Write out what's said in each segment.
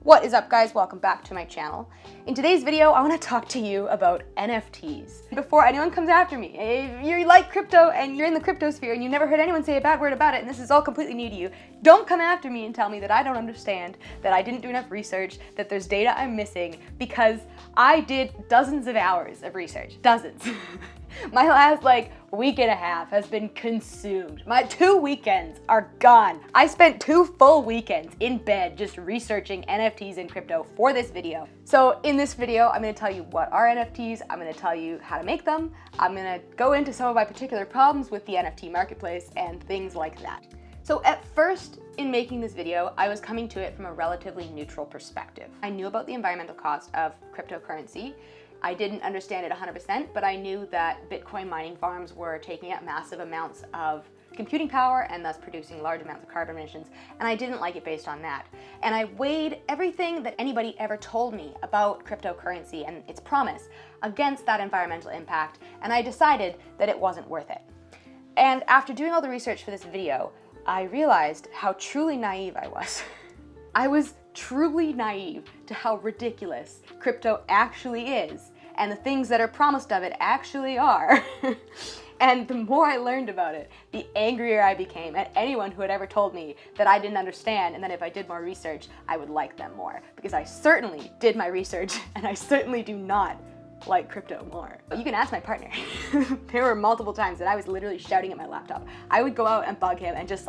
What is up, guys? Welcome back to my channel. In today's video, I want to talk to you about NFTs. Before anyone comes after me, if you like crypto and you're in the crypto sphere and you've never heard anyone say a bad word about it and this is all completely new to you, don't come after me and tell me that I don't understand, that I didn't do enough research, that there's data I'm missing, because I did dozens of hours of research. Dozens. My last week and a half has been consumed. My 2 weekends are gone. I spent 2 full weekends in bed just researching NFTs and crypto for this video. So in this video, I'm gonna tell you what are NFTs, I'm gonna tell you how to make them, I'm gonna go into some of my particular problems with the NFT marketplace and things like that. So at first, in making this video, I was coming to it from a relatively neutral perspective. I knew about the environmental cost of cryptocurrency. I didn't understand it 100%, but I knew that Bitcoin mining farms were taking up massive amounts of computing power and thus producing large amounts of carbon emissions, and I didn't like it based on that. And I weighed everything that anybody ever told me about cryptocurrency and its promise against that environmental impact, and I decided that it wasn't worth it. And after doing all the research for this video, I realized how truly naive I was. I was truly naive to how ridiculous crypto actually is, and the things that are promised of it actually are. And the more I learned about it, the angrier I became at anyone who had ever told me that I didn't understand and that if I did more research, I would like them more. Because I certainly did my research, and I certainly do not like crypto more. You can ask my partner. There were multiple times that I was literally shouting at my laptop. I would go out and bug him and just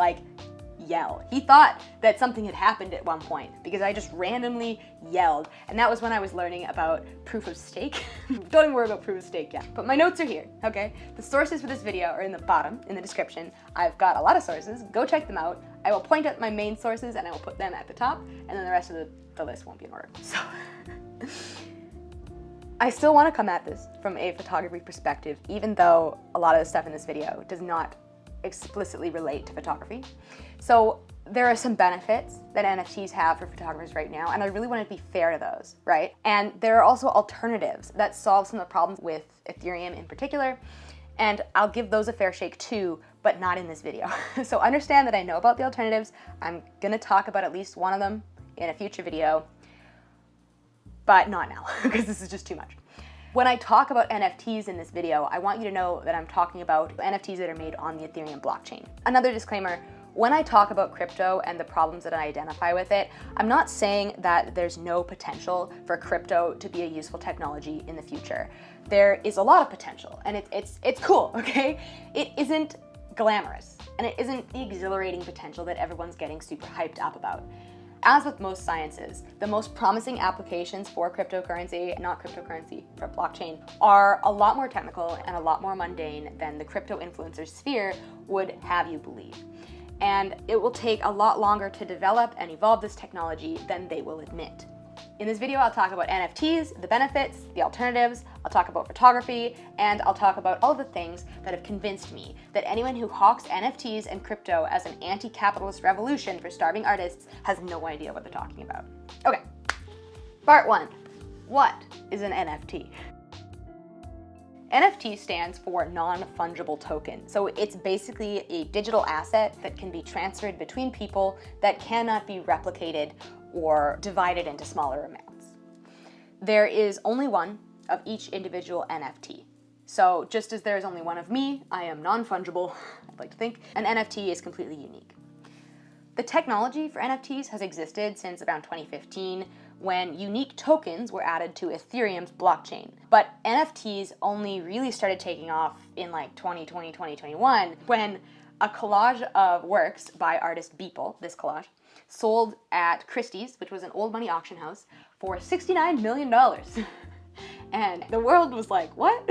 yell. He thought that something had happened at one point because I just randomly yelled, and that was when I was learning about proof of stake. Don't even worry about proof of stake yet, but my notes are here, okay? The sources for this video are in the bottom, in the description. I've got a lot of sources, go check them out. I will point out my main sources and I will put them at the top, and then the rest of the list won't be in order. So, I still want to come at this from a photography perspective, even though a lot of the stuff in this video does not explicitly relate to photography. So there are some benefits that NFTs have for photographers right now, and I really want to be fair to those, right? And there are also alternatives that solve some of the problems with Ethereum in particular, and I'll give those a fair shake too, but not in this video. So understand that I know about the alternatives. I'm gonna talk about at least one of them in a future video, but not now, because this is just too much. When I talk about NFTs in this video, I want you to know that I'm talking about NFTs that are made on the Ethereum blockchain. Another disclaimer, when I talk about crypto and the problems that I identify with it, I'm not saying that there's no potential for crypto to be a useful technology in the future. There is a lot of potential, and it's cool, okay? It isn't glamorous, and it isn't the exhilarating potential that everyone's getting super hyped up about. As with most sciences, the most promising applications for cryptocurrency, not cryptocurrency, for blockchain, are a lot more technical and a lot more mundane than the crypto influencer sphere would have you believe. And it will take a lot longer to develop and evolve this technology than they will admit. In this video, I'll talk about NFTs, the benefits, the alternatives, I'll talk about photography, and I'll talk about all the things that have convinced me that anyone who hawks NFTs and crypto as an anti-capitalist revolution for starving artists has no idea what they're talking about. Okay, part 1. What is an NFT? NFT stands for non-fungible token. So it's basically a digital asset that can be transferred between people that cannot be replicated or divided into smaller amounts. There is only one of each individual NFT. So just as there is only one of me, I am non-fungible, I'd like to think, an NFT is completely unique. The technology for NFTs has existed since around 2015, when unique tokens were added to Ethereum's blockchain. But NFTs only really started taking off in 2020, 2021, when a collage of works by artist Beeple, this collage, sold at Christie's, which was an old money auction house, for $69 million. And the world was like, what?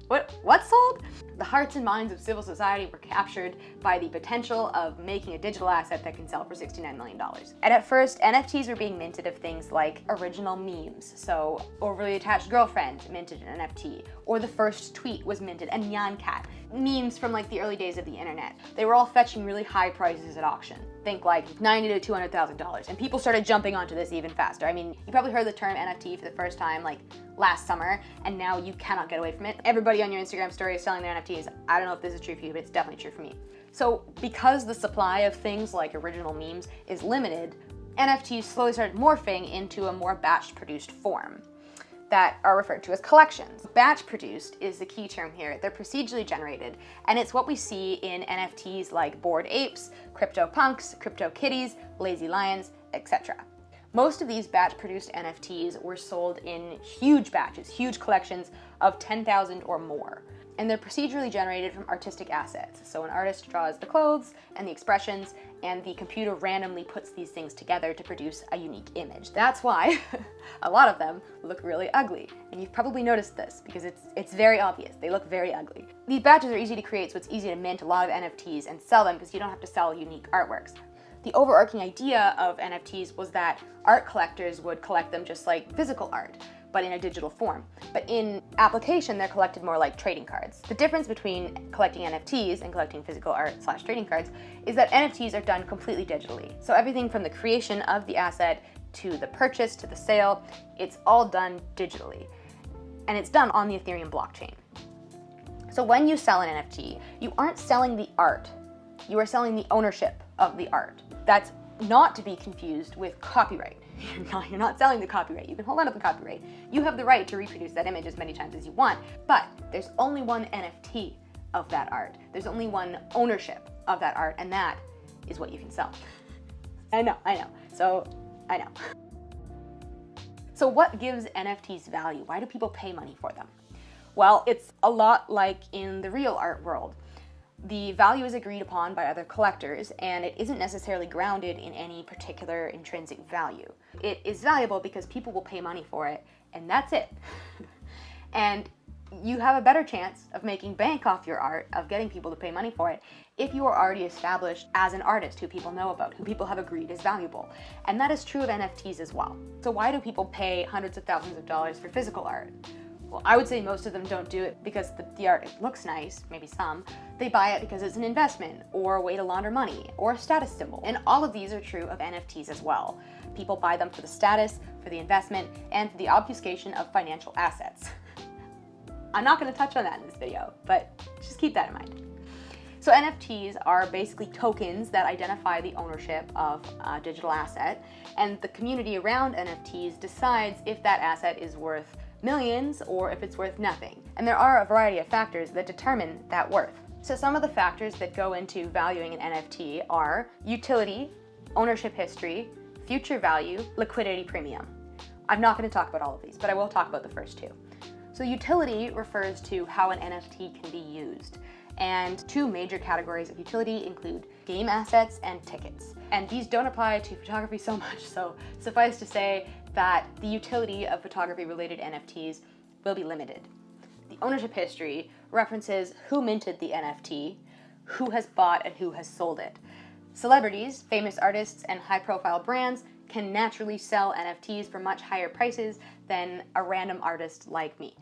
What sold? The hearts and minds of civil society were captured by the potential of making a digital asset that can sell for $69 million. And at first, NFTs were being minted of things like original memes. So, overly attached girlfriend minted an NFT, or the first tweet was minted, and Nyan Cat. Memes from the early days of the internet. They were all fetching really high prices at auction. Think $90,000 to $200,000. And people started jumping onto this even faster. I mean, you probably heard the term NFT for the first time last summer, and now you cannot get away from it. Everybody on your Instagram story is selling their NFTs. I don't know if this is true for you, but it's definitely true for me. So because the supply of things like original memes is limited, NFTs slowly started morphing into a more batch-produced form that are referred to as collections. Batch-produced is the key term here. They're procedurally generated, and it's what we see in NFTs like Bored Apes, CryptoPunks, CryptoKitties, Lazy Lions, etc. Most of these batch-produced NFTs were sold in huge batches, huge collections of 10,000 or more. And they're procedurally generated from artistic assets. So an artist draws the clothes and the expressions, and the computer randomly puts these things together to produce a unique image. That's why a lot of them look really ugly. And you've probably noticed this because it's very obvious. They look very ugly. These batches are easy to create, so it's easy to mint a lot of NFTs and sell them because you don't have to sell unique artworks. The overarching idea of NFTs was that art collectors would collect them just like physical art, but in a digital form. But in application, they're collected more like trading cards. The difference between collecting NFTs and collecting physical art / trading cards is that NFTs are done completely digitally. So everything from the creation of the asset to the purchase to the sale, it's all done digitally. And it's done on the Ethereum blockchain. So when you sell an NFT, you aren't selling the art, you are selling the ownership of the art. That's not to be confused with copyright. You're not selling the copyright. You can hold on to the copyright. You have the right to reproduce that image as many times as you want, but there's only one NFT of that art. There's only one ownership of that art, and that is what you can sell. I know. So what gives NFTs value? Why do people pay money for them? Well, it's a lot like in the real art world. The value is agreed upon by other collectors, and it isn't necessarily grounded in any particular intrinsic value. It is valuable because people will pay money for it, and that's it. And you have a better chance of making bank off your art, of getting people to pay money for it, if you are already established as an artist who people know about, who people have agreed is valuable. And that is true of NFTs as well. So why do people pay hundreds of thousands of dollars for physical art? Well, I would say most of them don't do it because the art looks nice, maybe some. They buy it because it's an investment, or a way to launder money, or a status symbol. And all of these are true of NFTs as well. People buy them for the status, for the investment, and for the obfuscation of financial assets. I'm not going to touch on that in this video, but just keep that in mind. So NFTs are basically tokens that identify the ownership of a digital asset, and the community around NFTs decides if that asset is worth millions or if it's worth nothing. And there are a variety of factors that determine that worth. So some of the factors that go into valuing an NFT are utility, ownership history, future value, liquidity premium. I'm not going to talk about all of these, but I will talk about the first two. So utility refers to how an NFT can be used. And two major categories of utility include game assets and tickets. And these don't apply to photography so much, so suffice to say that the utility of photography-related NFTs will be limited. The ownership history references who minted the NFT, who has bought and who has sold it. Celebrities, famous artists, and high-profile brands can naturally sell NFTs for much higher prices than a random artist like me.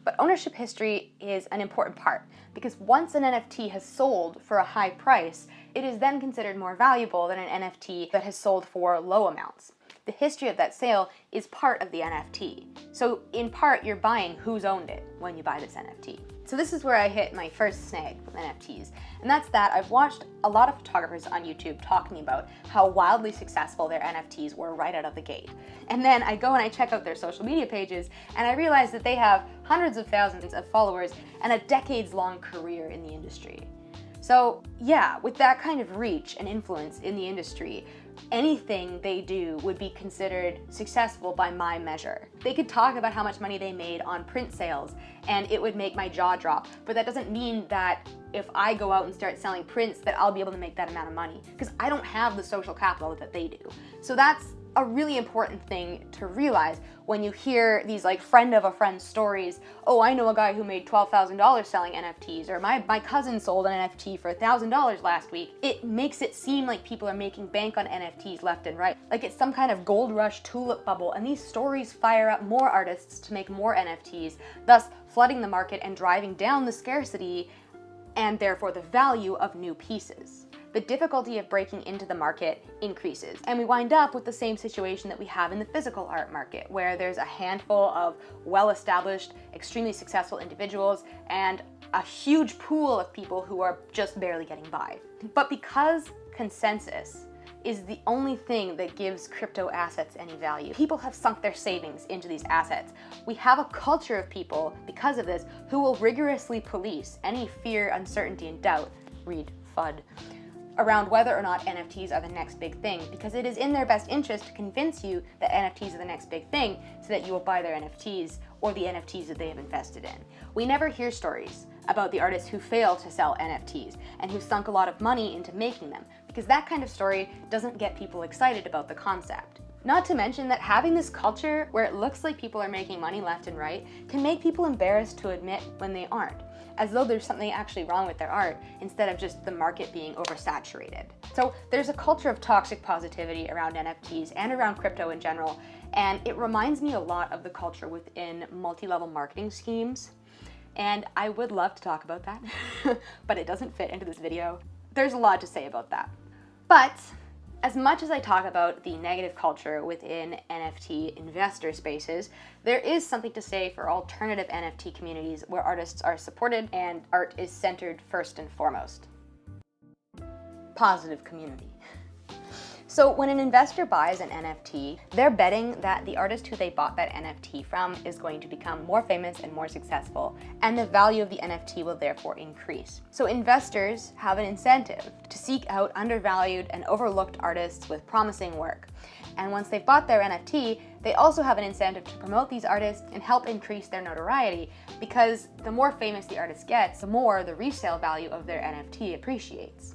But ownership history is an important part because once an NFT has sold for a high price, it is then considered more valuable than an NFT that has sold for low amounts. The history of that sale is part of the NFT. So in part, you're buying who's owned it when you buy this NFT. So this is where I hit my first snag with NFTs. And that's that I've watched a lot of photographers on YouTube talking about how wildly successful their NFTs were right out of the gate. And then I go and I check out their social media pages and I realize that they have hundreds of thousands of followers and a decades-long career in the industry. So yeah, with that kind of reach and influence in the industry, anything they do would be considered successful by my measure. They could talk about how much money they made on print sales and it would make my jaw drop, but that doesn't mean that if I go out and start selling prints that I'll be able to make that amount of money because I don't have the social capital that they do. So that's a really important thing to realize when you hear these like friend of a friend stories. Oh, I know a guy who made $12,000 selling NFTs, or my cousin sold an NFT for $1,000 last week. It makes it seem like people are making bank on NFTs left and right, like it's some kind of gold rush tulip bubble, and these stories fire up more artists to make more NFTs, thus flooding the market and driving down the scarcity and therefore the value of new pieces. The difficulty of breaking into the market increases, and we wind up with the same situation that we have in the physical art market, where there's a handful of well-established, extremely successful individuals and a huge pool of people who are just barely getting by. But because consensus is the only thing that gives crypto assets any value. People have sunk their savings into these assets. We have a culture of people, because of this, who will rigorously police any fear, uncertainty, and doubt, read FUD, around whether or not NFTs are the next big thing, because it is in their best interest to convince you that NFTs are the next big thing so that you will buy their NFTs or the NFTs that they have invested in. We never hear stories about the artists who fail to sell NFTs and who sunk a lot of money into making them, because that kind of story doesn't get people excited about the concept. Not to mention that having this culture where it looks like people are making money left and right can make people embarrassed to admit when they aren't, as though there's something actually wrong with their art instead of just the market being oversaturated. So there's a culture of toxic positivity around NFTs and around crypto in general, and it reminds me a lot of the culture within multi-level marketing schemes. And I would love to talk about that, but it doesn't fit into this video. There's a lot to say about that. But as much as I talk about the negative culture within NFT investor spaces, there is something to say for alternative NFT communities where artists are supported and art is centered first and foremost. Positive community. So when an investor buys an NFT, they're betting that the artist who they bought that NFT from is going to become more famous and more successful, and the value of the NFT will therefore increase. So investors have an incentive to seek out undervalued and overlooked artists with promising work. And once they've bought their NFT, they also have an incentive to promote these artists and help increase their notoriety, because the more famous the artist gets, the more the resale value of their NFT appreciates.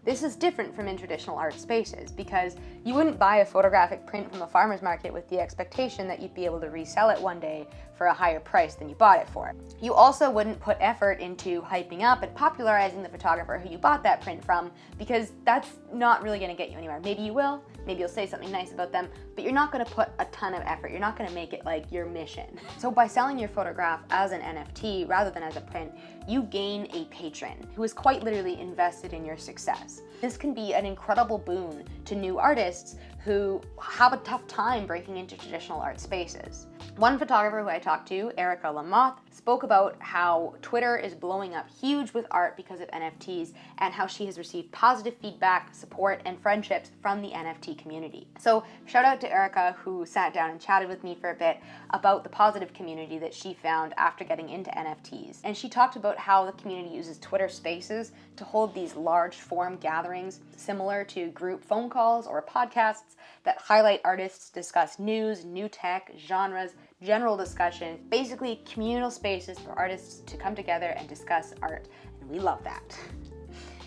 This is different from in traditional art spaces, because you wouldn't buy a photographic print from a farmer's market with the expectation that you'd be able to resell it one day for a higher price than you bought it for. You also wouldn't put effort into hyping up and popularizing the photographer who you bought that print from, because that's not really going to get you anywhere. Maybe you will, maybe you'll say something nice about them, but you're not going to put a ton of effort. You're not going to make it like your mission. So by selling your photograph as an NFT rather than as a print, you gain a patron who is quite literally invested in your success. This can be an incredible boon to new artists who have a tough time breaking into traditional art spaces. One photographer who I talked to, Erica Lamoth, spoke about how Twitter is blowing up huge with art because of NFTs, and how she has received positive feedback, support, and friendships from the NFT community. So shout out to Erica, who sat down and chatted with me for a bit about the positive community that she found after getting into NFTs. And she talked about how the community uses Twitter Spaces to hold these large forum gatherings similar to group phone calls or podcasts that highlight artists, discuss news, new tech, genres, general discussion, basically communal spaces for artists to come together and discuss art, and we love that.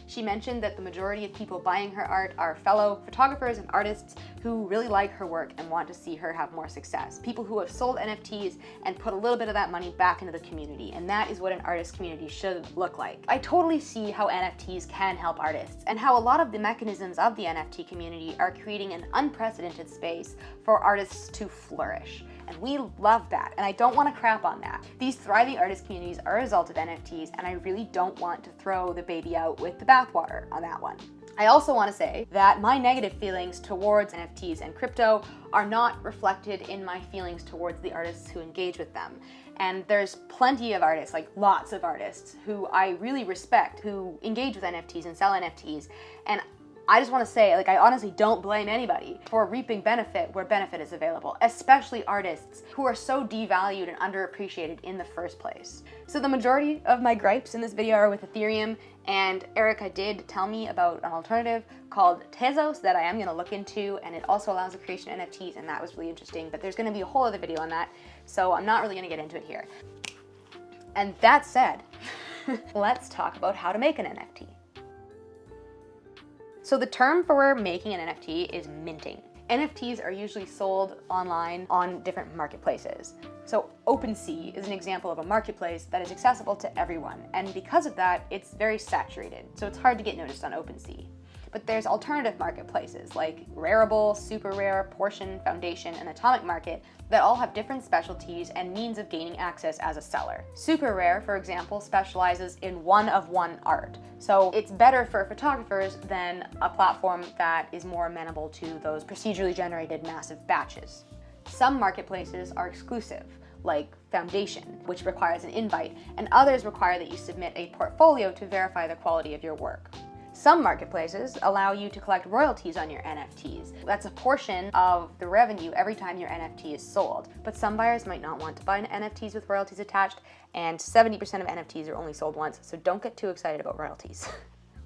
She mentioned that the majority of people buying her art are fellow photographers and artists who really like her work and want to see her have more success. People who have sold NFTs and put a little bit of that money back into the community, and that is what an artist community should look like. I totally see how NFTs can help artists, and how a lot of the mechanisms of the NFT community are creating an unprecedented space for artists to flourish. And we love that, and I don't want to crap on that. These thriving artist communities are a result of NFTs, and I really don't want to throw the baby out with the bathwater on that one. I also want to say that my negative feelings towards NFTs and crypto are not reflected in my feelings towards the artists who engage with them. And there's plenty of artists, like lots of artists, who I really respect, who engage with NFTs and sell NFTs, and I just want to say, I honestly don't blame anybody for reaping benefit where benefit is available, especially artists who are so devalued and underappreciated in the first place. So the majority of my gripes in this video are with Ethereum, and Erica did tell me about an alternative called Tezos that I am going to look into, and it also allows the creation of NFTs, and that was really interesting, but there's going to be a whole other video on that, so I'm not really going to get into it here. And that said, let's talk about how to make an NFT. So the term for making an NFT is minting. NFTs are usually sold online on different marketplaces. So OpenSea is an example of a marketplace that is accessible to everyone, and because of that, it's very saturated, so it's hard to get noticed on OpenSea. But there's alternative marketplaces like Rarible, Super Rare, Portion, Foundation, and Atomic Market that all have different specialties and means of gaining access as a seller. Super Rare, for example, specializes in one-of-one art, so it's better for photographers than a platform that is more amenable to those procedurally generated massive batches. Some marketplaces are exclusive, like Foundation, which requires an invite, and others require that you submit a portfolio to verify the quality of your work. Some marketplaces allow you to collect royalties on your NFTs. That's a portion of the revenue every time your NFT is sold. But some buyers might not want to buy NFTs with royalties attached, and 70% of NFTs are only sold once, so don't get too excited about royalties.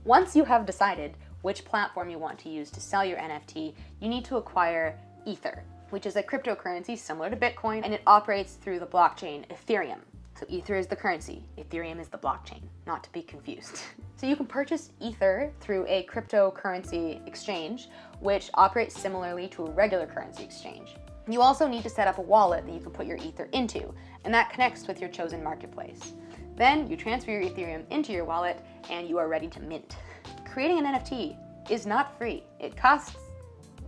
Once you have decided which platform you want to use to sell your NFT, you need to acquire Ether, which is a cryptocurrency similar to Bitcoin, and it operates through the blockchain Ethereum. So Ether is the currency, Ethereum is the blockchain, not to be confused. So you can purchase Ether through a cryptocurrency exchange, which operates similarly to a regular currency exchange. You also need to set up a wallet that you can put your Ether into, and that connects with your chosen marketplace. Then you transfer your Ethereum into your wallet, and you are ready to mint. Creating an NFT is not free. It costs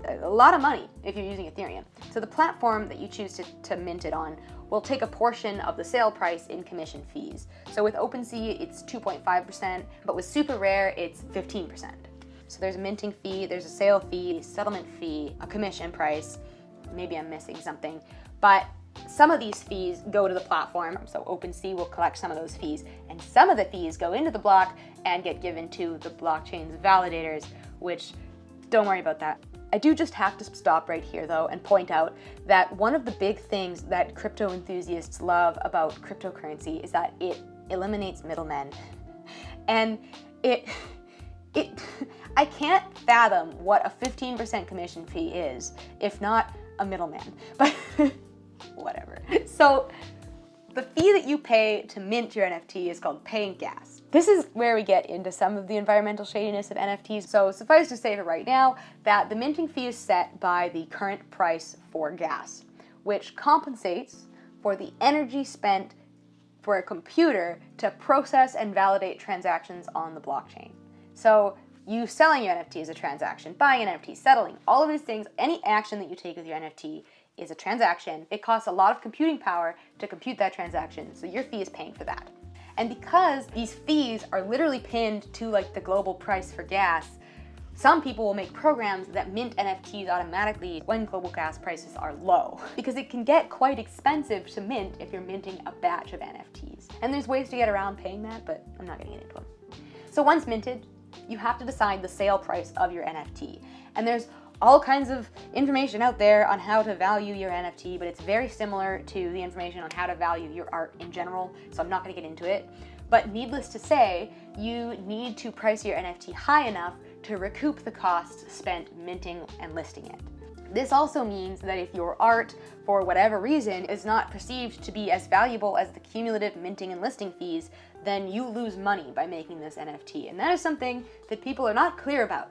a lot of money if you're using Ethereum. So the platform that you choose to mint it on will take a portion of the sale price in commission fees. So with OpenSea, it's 2.5%, but with Super Rare, it's 15%. So there's a minting fee, there's a sale fee, settlement fee, a commission price. Maybe I'm missing something, but some of these fees go to the platform, so OpenSea will collect some of those fees, and some of the fees go into the block and get given to the blockchain's validators, which, don't worry about that. I do just have to stop right here though and point out that one of the big things that crypto enthusiasts love about cryptocurrency is that it eliminates middlemen. And I can't fathom what a 15% commission fee is, if not a middleman, but whatever. So the fee that you pay to mint your NFT is called paying gas. This is where we get into some of the environmental shadiness of NFTs. So suffice to say for right now that the minting fee is set by the current price for gas, which compensates for the energy spent for a computer to process and validate transactions on the blockchain. So you selling your NFT is a transaction, buying an NFT, settling, all of these things, any action that you take with your NFT is a transaction. It costs a lot of computing power to compute that transaction, so your fee is paying for that. And because these fees are literally pinned to like the global price for gas, some people will make programs that mint NFTs automatically when global gas prices are low, because it can get quite expensive to mint if you're minting a batch of NFTs. And there's ways to get around paying that, but I'm not gonna get into them. So once minted, you have to decide the sale price of your NFT. And there's all kinds of information out there on how to value your NFT, but it's very similar to the information on how to value your art in general, so I'm not going to get into it. But needless to say, you need to price your NFT high enough to recoup the costs spent minting and listing it. This also means that if your art, for whatever reason, is not perceived to be as valuable as the cumulative minting and listing fees, then you lose money by making this NFT. And that is something that people are not clear about.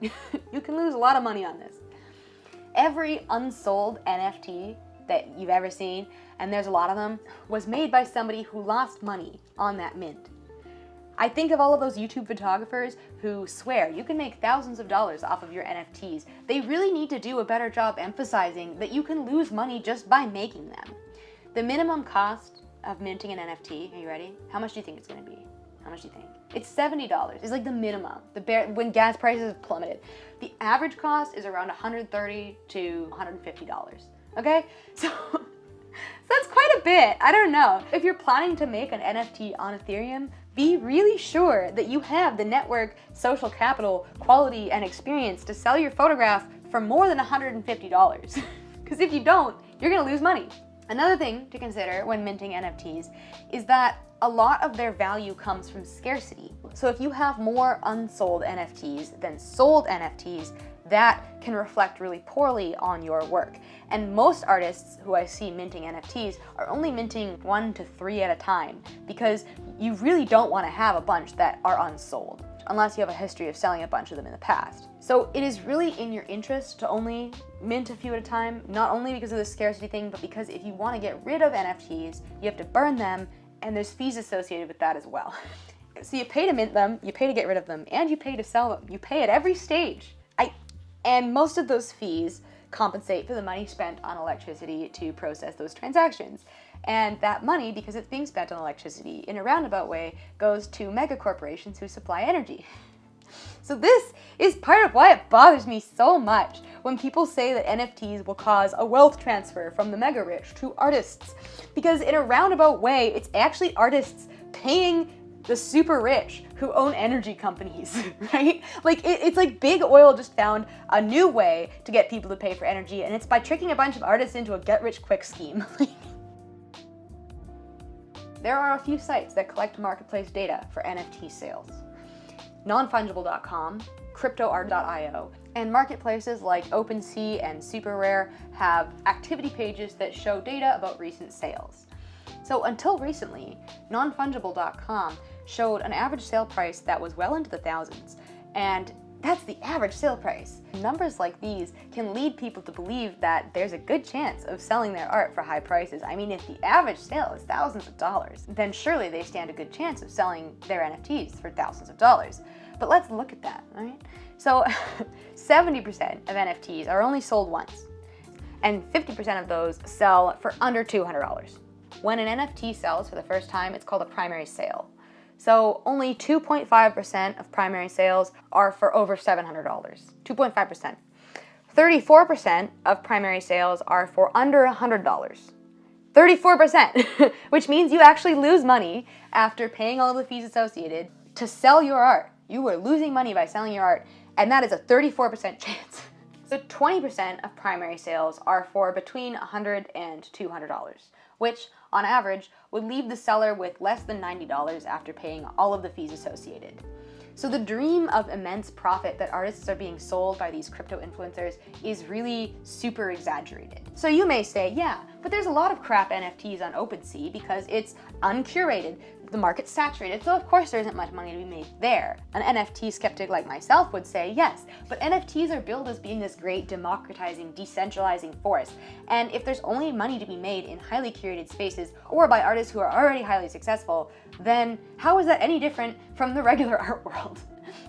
You can lose a lot of money on this. Every unsold NFT that you've ever seen, and there's a lot of them, was made by somebody who lost money on that mint. I think of all of those YouTube photographers who swear you can make thousands of dollars off of your NFTs. They really need to do a better job emphasizing that you can lose money just by making them. The minimum cost of minting an NFT, are you ready? How much do you think it's gonna be? How much do you think? It's $70. It's like the minimum, when gas prices plummeted. The average cost is around $130 to $150, okay? So that's quite a bit, I don't know. If you're planning to make an NFT on Ethereum, be really sure that you have the network, social capital, quality, and experience to sell your photograph for more than $150. Because if you don't, you're gonna lose money. Another thing to consider when minting NFTs is that a lot of their value comes from scarcity. So if you have more unsold NFTs than sold NFTs, that can reflect really poorly on your work. And most artists who I see minting NFTs are only minting 1 to 3 at a time, because you really don't want to have a bunch that are unsold, unless you have a history of selling a bunch of them in the past. So it is really in your interest to only mint a few at a time, not only because of the scarcity thing, but because if you want to get rid of NFTs, you have to burn them, and there's fees associated with that as well. So you pay to mint them, you pay to get rid of them, and you pay to sell them. You pay at every stage. And most of those fees compensate for the money spent on electricity to process those transactions. And that money, because it's being spent on electricity in a roundabout way, goes to mega corporations who supply energy. So this is part of why it bothers me so much when people say that NFTs will cause a wealth transfer from the mega rich to artists. Because in a roundabout way, it's actually artists paying the super rich who own energy companies, right? Like it's like big oil just found a new way to get people to pay for energy, and it's by tricking a bunch of artists into a get-rich-quick scheme. There are a few sites that collect marketplace data for NFT sales. Nonfungible.com, cryptoart.io, and marketplaces like OpenSea and SuperRare have activity pages that show data about recent sales. So until recently, nonfungible.com showed an average sale price that was well into the thousands, and that's the average sale price. Numbers like these can lead people to believe that there's a good chance of selling their art for high prices. I mean, if the average sale is thousands of dollars, then surely they stand a good chance of selling their NFTs for thousands of dollars. But let's look at that, right? So 70% of NFTs are only sold once, and 50% of those sell for under $200. When an NFT sells for the first time, it's called a primary sale. So only 2.5% of primary sales are for over $700. 2.5%. 34% of primary sales are for under $100. 34%, which means you actually lose money after paying all of the fees associated to sell your art. You are losing money by selling your art, and that is a 34% chance. So 20% of primary sales are for between $100 and $200, which on average would leave the seller with less than $90 after paying all of the fees associated. So the dream of immense profit that artists are being sold by these crypto influencers is really super exaggerated. So you may say, yeah, but there's a lot of crap NFTs on OpenSea because it's uncurated. The market's saturated, so of course there isn't much money to be made there. An NFT skeptic like myself would say yes, but NFTs are billed as being this great democratizing, decentralizing force. And if there's only money to be made in highly curated spaces or by artists who are already highly successful, then how is that any different from the regular art world?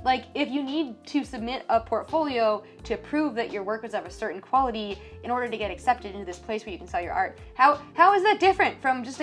Like, if you need to submit a portfolio to prove that your work is of a certain quality in order to get accepted into this place where you can sell your art, how is that different from just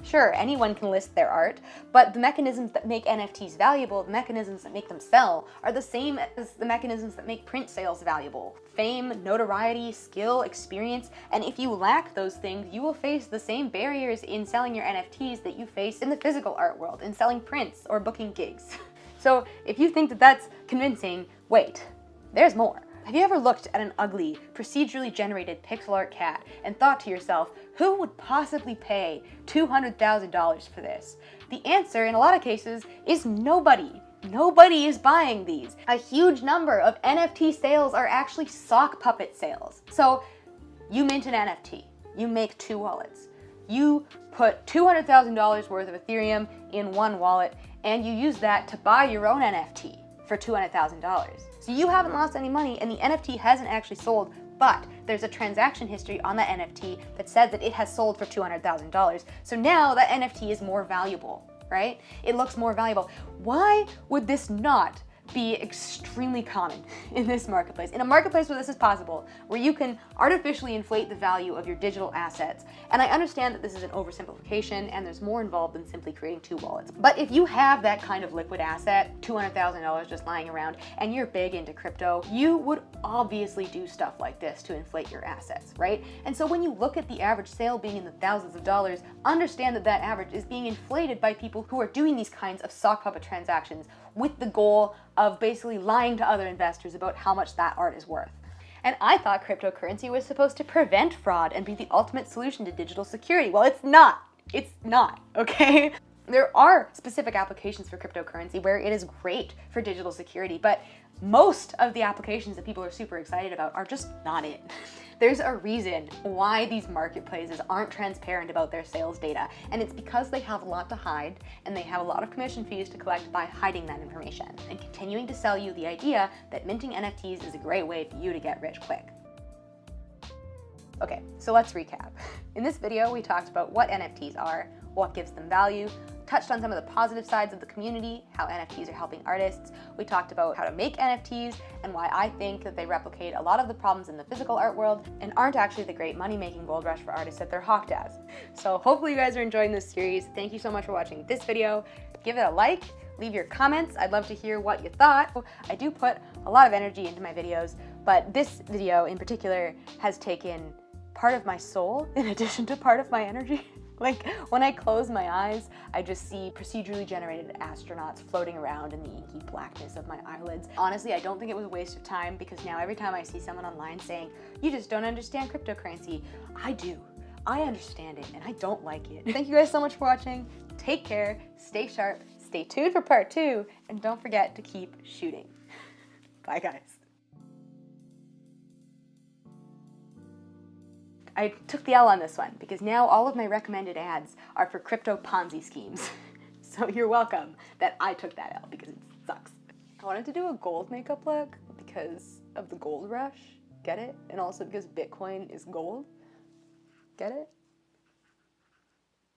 Sure, anyone can list their art, but the mechanisms that make NFTs valuable, the mechanisms that make them sell, are the same as the mechanisms that make print sales valuable. Fame, notoriety, skill, experience, and if you lack those things, you will face the same barriers in selling your NFTs that you face in the physical art world, in selling prints or booking gigs. So if you think that that's convincing, wait, there's more. Have you ever looked at an ugly, procedurally generated pixel art cat and thought to yourself, who would possibly pay $200,000 for this? The answer, in a lot of cases, is nobody. Nobody is buying these. A huge number of NFT sales are actually sock puppet sales. So you mint an NFT, you make 2 wallets. You put $200,000 worth of Ethereum in one wallet, and you use that to buy your own NFT for $200,000. So you haven't lost any money, and the NFT hasn't actually sold, but there's a transaction history on that NFT that says that it has sold for $200,000. So now that NFT is more valuable, right? It looks more valuable. Why would this not be extremely common in this marketplace? In a marketplace where this is possible, where you can artificially inflate the value of your digital assets. And I understand that this is an oversimplification and there's more involved than simply creating 2 wallets. But if you have that kind of liquid asset, $200,000 just lying around, and you're big into crypto, you would obviously do stuff like this to inflate your assets, right? And so when you look at the average sale being in the thousands of dollars, understand that that average is being inflated by people who are doing these kinds of sock puppet transactions with the goal of basically lying to other investors about how much that art is worth. And I thought cryptocurrency was supposed to prevent fraud and be the ultimate solution to digital security. Well, it's not. It's not, okay? There are specific applications for cryptocurrency where it is great for digital security, but most of the applications that people are super excited about are just not it. There's a reason why these marketplaces aren't transparent about their sales data, and it's because they have a lot to hide and they have a lot of commission fees to collect by hiding that information and continuing to sell you the idea that minting NFTs is a great way for you to get rich quick. Okay, so let's recap. In this video, we talked about what NFTs are, what gives them value, touched on some of the positive sides of the community, how NFTs are helping artists. We talked about how to make NFTs and why I think that they replicate a lot of the problems in the physical art world and aren't actually the great money-making gold rush for artists that they're hawked as. So hopefully you guys are enjoying this series. Thank you so much for watching this video. Give it a like, leave your comments. I'd love to hear what you thought. I do put a lot of energy into my videos, but this video in particular has taken part of my soul in addition to part of my energy. Like, when I close my eyes, I just see procedurally generated astronauts floating around in the inky blackness of my eyelids. Honestly, I don't think it was a waste of time, because now every time I see someone online saying, you just don't understand cryptocurrency, I do. I understand it, and I don't like it. Thank you guys so much for watching. Take care, stay sharp, stay tuned for part 2, and don't forget to keep shooting. Bye, guys. I took the L on this one because now all of my recommended ads are for crypto Ponzi schemes. So you're welcome that I took that L because it sucks. I wanted to do a gold makeup look because of the gold rush. Get it? And also because Bitcoin is gold. Get it?